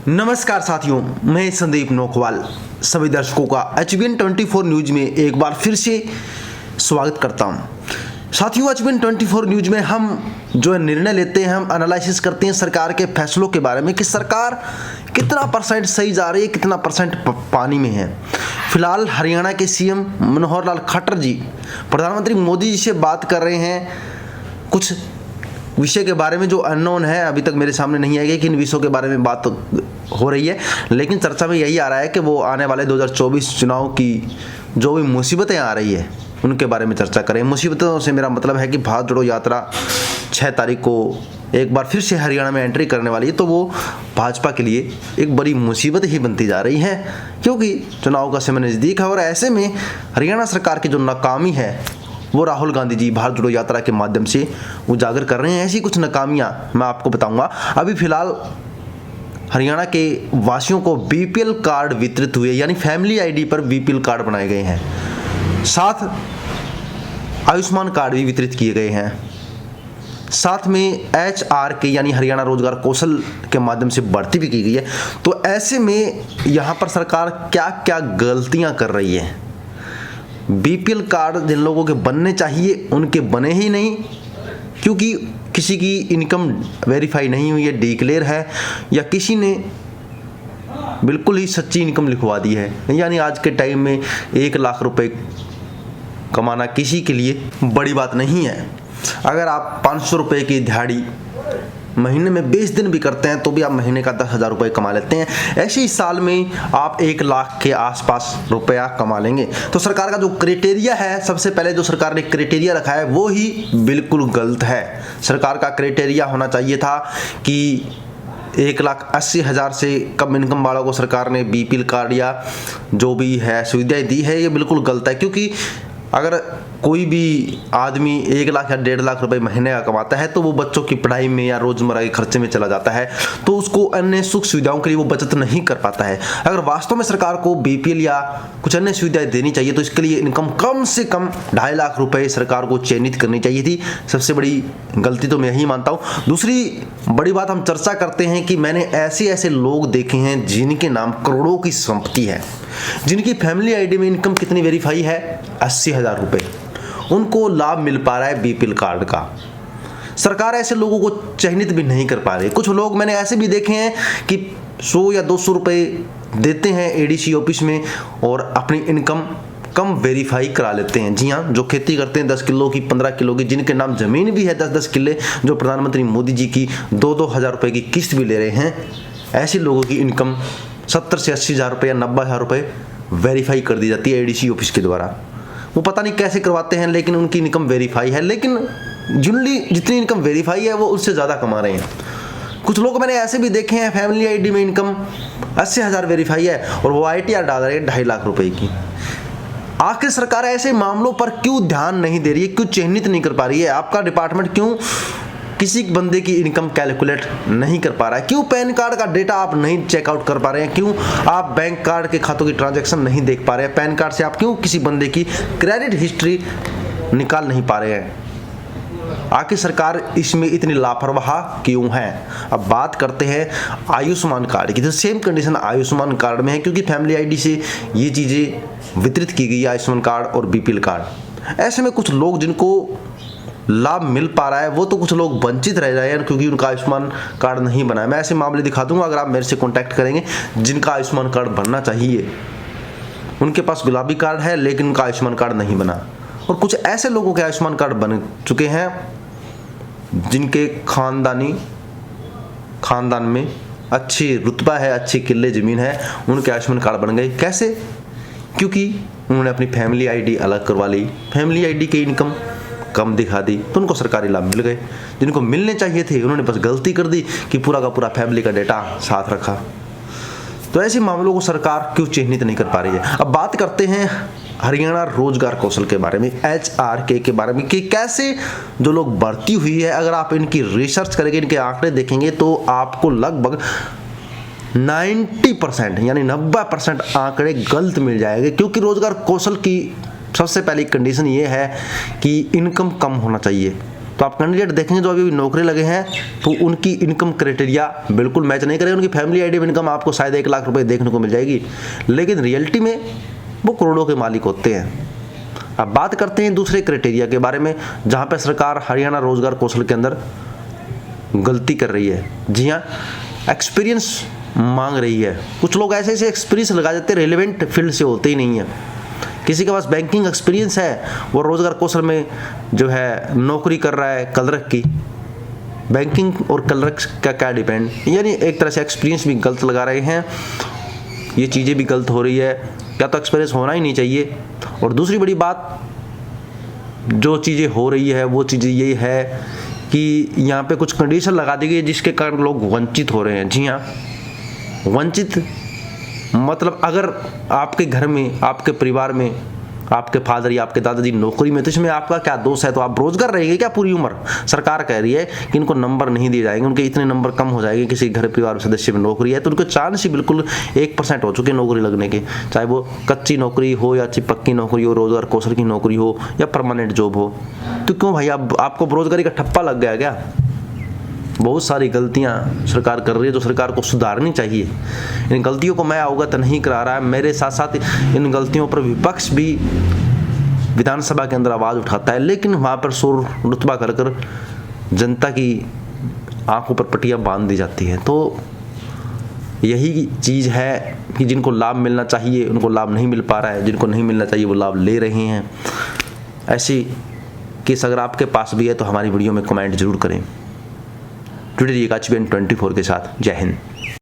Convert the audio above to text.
नमस्कार साथियों, मैं संदीप नोकवाल सभी दर्शकों का HBN 24 न्यूज में एक बार फिर से स्वागत करता हूं। साथियों, HBN 24 न्यूज में हम जो निर्णय लेते हैं, हम एनालिसिस करते हैं सरकार के फैसलों के बारे में कि सरकार कितना परसेंट सही जा रही है, कितना परसेंट पानी में है। फिलहाल हरियाणा के सीएम मनोहर लाल खट्टर जी प्रधानमंत्री मोदी जी से बात कर रहे हैं कुछ विषय के बारे में जो अननोन है, अभी तक मेरे सामने नहीं आएगा कि इन विषयों के बारे में बात हो रही है, लेकिन चर्चा में यही आ रहा है कि वो आने वाले 2024 चुनाव की जो भी मुसीबतें आ रही है उनके बारे में चर्चा करें। मुसीबतों से मेरा मतलब है कि भारत जोड़ो यात्रा 6 तारीख को एक बार फिर से हरियाणा में एंट्री करने वाली है, तो वो भाजपा के लिए एक बड़ी मुसीबत ही बनती जा रही है, क्योंकि चुनाव का समय नज़दीक है। और ऐसे में हरियाणा सरकार की जो नाकामी है वो राहुल गांधी जी भारत जोड़ो यात्रा के माध्यम से उजागर कर रहे हैं। ऐसी कुछ नाकामियां मैं आपको बताऊंगा। अभी फिलहाल हरियाणा के वासियों को बीपीएल कार्ड वितरित हुए, यानी फैमिली आईडी पर बीपीएल कार्ड बनाए गए हैं। साथ आयुष्मान कार्ड भी वितरित किए गए हैं। साथ में HRK यानी हरियाणा रोजगार कौशल के माध्यम से भर्ती भी की गई है। तो ऐसे में यहाँ पर सरकार क्या क्या गलतियाँ कर रही है। बीपीएल कार्ड जिन लोगों के बनने चाहिए उनके बने ही नहीं, क्योंकि किसी की इनकम वेरीफाई नहीं हुई है, डिक्लेयर है, या किसी ने बिल्कुल ही सच्ची इनकम लिखवा दी है। यानी आज के टाइम में 1 लाख रुपए कमाना किसी के लिए बड़ी बात नहीं है। अगर आप 500 रुपये की दिहाड़ी महीने में 20 दिन भी करते हैं तो भी आप महीने का 10,000 रुपये कमा लेते हैं। ऐसे ही साल में आप 1 लाख के आसपास रुपया कमा लेंगे। तो सरकार का जो क्राइटेरिया है, सबसे पहले जो सरकार ने क्राइटेरिया रखा है वो ही बिल्कुल गलत है। सरकार का क्राइटेरिया होना चाहिए था कि 1,80,000 से कम इनकम वालों को सरकार ने बीपीएल कार्ड या जो भी है सुविधाएं दी है, ये बिल्कुल गलत है। क्योंकि अगर कोई भी आदमी 1 लाख या 1.5 लाख रुपए महीने का कमाता है तो वो बच्चों की पढ़ाई में या रोजमर्रा के खर्चे में चला जाता है, तो उसको अन्य सुख सुविधाओं के लिए वो बचत नहीं कर पाता है। अगर वास्तव में सरकार को बीपीएल या कुछ अन्य सुविधाएं देनी चाहिए तो इसके लिए इनकम कम से कम 2.5 लाख रुपए सरकार को चयनित करनी चाहिए थी। सबसे बड़ी गलती तो मैं यही मानता हूँ। दूसरी बड़ी बात हम चर्चा करते हैं कि मैंने ऐसे लोग देखे हैं जिनके नाम करोड़ों की संपत्ति है, जिनकी फैमिली आईडी में इनकम कितनी वेरीफाई है, 80,000 रुपए, उनको लाभ मिल पा रहा है बीपीएल कार्ड का। सरकार ऐसे लोगों को चयनित भी नहीं कर पा रही। कुछ लोग मैंने ऐसे भी देखे हैं कि 100 या 200 रुपए देते हैं एडीसी ऑफिस में और अपनी इनकम कम वेरीफाई करा लेते हैं। जी हाँ, जो खेती करते हैं 10 किलो की, 15 किलो की, जिनके नाम जमीन भी है 10-10 किले, जो प्रधानमंत्री मोदी जी की 2-2 हज़ार रुपये की किस्त भी ले रहे हैं, ऐसे लोगों की इनकम 70 से 80,000 रुपये या 90,000 रुपये वेरीफाई कर दी जाती है एडीसी ऑफिस के द्वारा। वो पता नहीं कैसे करवाते हैं, लेकिन उनकी इनकम वेरीफाई है। लेकिन जितनी इनकम वेरीफाई है वो उससे ज़्यादा कमा रहे हैं। कुछ लोग मैंने ऐसे भी देखे हैं फैमिली आईडी में इनकम 80,000 वेरीफाई है और वो ITR डाल रहे हैं 2.5 लाख रुपए की। आखिर सरकार ऐसे मामलों पर क्यों ध्यान नहीं दे रही है, क्यों चिन्हित नहीं कर पा रही है? आपका डिपार्टमेंट क्यों किसी बंदे की इनकम कैलकुलेट नहीं कर पा रहा है? क्यों पैन कार्ड का डेटा आप नहीं चेकआउट कर पा रहे हैं? क्यों आप बैंक कार्ड के खातों की ट्रांजैक्शन नहीं देख पा रहे हैं? पैन कार्ड से आप क्यों किसी बंदे की क्रेडिट हिस्ट्री निकाल नहीं पा रहे हैं? आखिर सरकार इसमें इतनी लापरवाह क्यों है? अब बात करते हैं आयुष्मान कार्ड की। तो सेम कंडीशन आयुष्मान कार्ड में है, क्योंकि फैमिली आईडी से ये चीज़ें वितरित की गई है, आयुष्मान कार्ड और बीपीएल कार्ड। ऐसे में कुछ लोग जिनको लाभ मिल पा रहा है वो तो कुछ लोग वंचित रह रहे हैं क्योंकि उनका आयुष्मान कार्ड नहीं बना है। मैं ऐसे मामले दिखा दूंगा अगर आप मेरे से कांटेक्ट करेंगे, जिनका आयुष्मान कार्ड बनना चाहिए, उनके पास गुलाबी कार्ड है लेकिन उनका आयुष्मान कार्ड नहीं बना। और कुछ ऐसे लोगों के आयुष्मान कार्ड बन चुके हैं जिनके खानदान में अच्छी रुतबा है, अच्छी किले ज़मीन है, उनके आयुष्मान कार्ड बन गए। कैसे? क्योंकि उन्होंने अपनी फैमिली आईडी अलग करवा ली, फैमिली आईडी की इनकम कम दिखा दी, तो उनको सरकारी लाभ मिल गए। जिनको मिलने चाहिए थे उन्होंने बस गलती कर दी कि पूरा का पूरा फैमिली का डेटा साथ रखा। तो ऐसे मामलों को सरकार क्यों चिन्हित नहीं कर पा रही है? अब बात करते हैं हरियाणा रोजगार कौशल के बारे में, HRK के बारे में, कि कैसे जो लोग भर्ती हुई है, अगर आप इनकी रिसर्च करेंगे, इनके आंकड़े देखेंगे तो आपको लगभग 90% यानी 90% आंकड़े गलत मिल जाएंगे। क्योंकि रोजगार कौशल की सबसे पहली कंडीशन ये है कि इनकम कम होना चाहिए। तो आप कैंडिडेट देखेंगे जो अभी नौकरी लगे हैं तो उनकी इनकम क्राइटेरिया बिल्कुल मैच नहीं करेगा। उनकी फैमिली आइडियल इनकम आपको शायद 1 लाख रुपए देखने को मिल जाएगी, लेकिन रियलिटी में वो करोड़ों के मालिक होते हैं। अब बात करते हैं दूसरे क्राइटेरिया के बारे में, जहाँ पर सरकार हरियाणा रोजगार कौशल के अंदर गलती कर रही है। जी हाँ, एक्सपीरियंस मांग रही है। कुछ लोग ऐसे ऐसे एक्सपीरियंस लगा देते हैं, रेलेवेंट फील्ड से होते ही नहीं है। किसी के पास बैंकिंग एक्सपीरियंस है, वो रोजगार कौशल में जो है नौकरी कर रहा है क्लर्क की। बैंकिंग और क्लर्क का क्या डिपेंड, यानी एक तरह से एक्सपीरियंस भी गलत लगा रहे हैं। ये चीज़ें भी गलत हो रही है, क्या तो एक्सपीरियंस होना ही नहीं चाहिए। और दूसरी बड़ी बात जो चीज़ें हो रही है वो चीज़ें ये है कि यहाँ पे कुछ कंडीशन लगा दी गई है जिसके कारण लोग वंचित हो रहे हैं। जी हाँ, वंचित मतलब अगर आपके घर में, आपके परिवार में आपके फादर या आपके दादाजी नौकरी में, तो इसमें आपका क्या दोष है? तो आप रोजगार रहेंगे क्या पूरी उम्र? सरकार कह रही है कि इनको नंबर नहीं दिए जाएंगे, उनके इतने नंबर कम हो जाएंगे। किसी घर परिवार सदस्य में नौकरी है तो उनको चांस ही बिल्कुल 1% हो चुके नौकरी लगने के, चाहे वो कच्ची नौकरी हो या पक्की नौकरी हो, रोजगार कौशल की नौकरी हो या परमानेंट जॉब हो। तो क्यों भाई अब आपको बेरोजगारी का ठप्पा लग गया क्या? बहुत सारी गलतियां सरकार कर रही है जो सरकार को सुधारनी चाहिए। इन गलतियों को मैं अवगत नहीं करा रहा है, मेरे साथ साथ इन गलतियों पर विपक्ष भी विधानसभा के अंदर आवाज़ उठाता है, लेकिन वहाँ पर शोर रुतबा कर कर जनता की आंखों पर पट्टियाँ बांध दी जाती हैं। तो यही चीज़ है कि जिनको लाभ मिलना चाहिए उनको लाभ नहीं मिल पा रहा है, जिनको नहीं मिलना चाहिए वो लाभ ले रहे हैं। ऐसी केस अगर आपके पास भी है तो हमारी वीडियो में कमेंट जरूर करें। जुड़े रहिएगा HBN 24 के साथ। जय हिंद।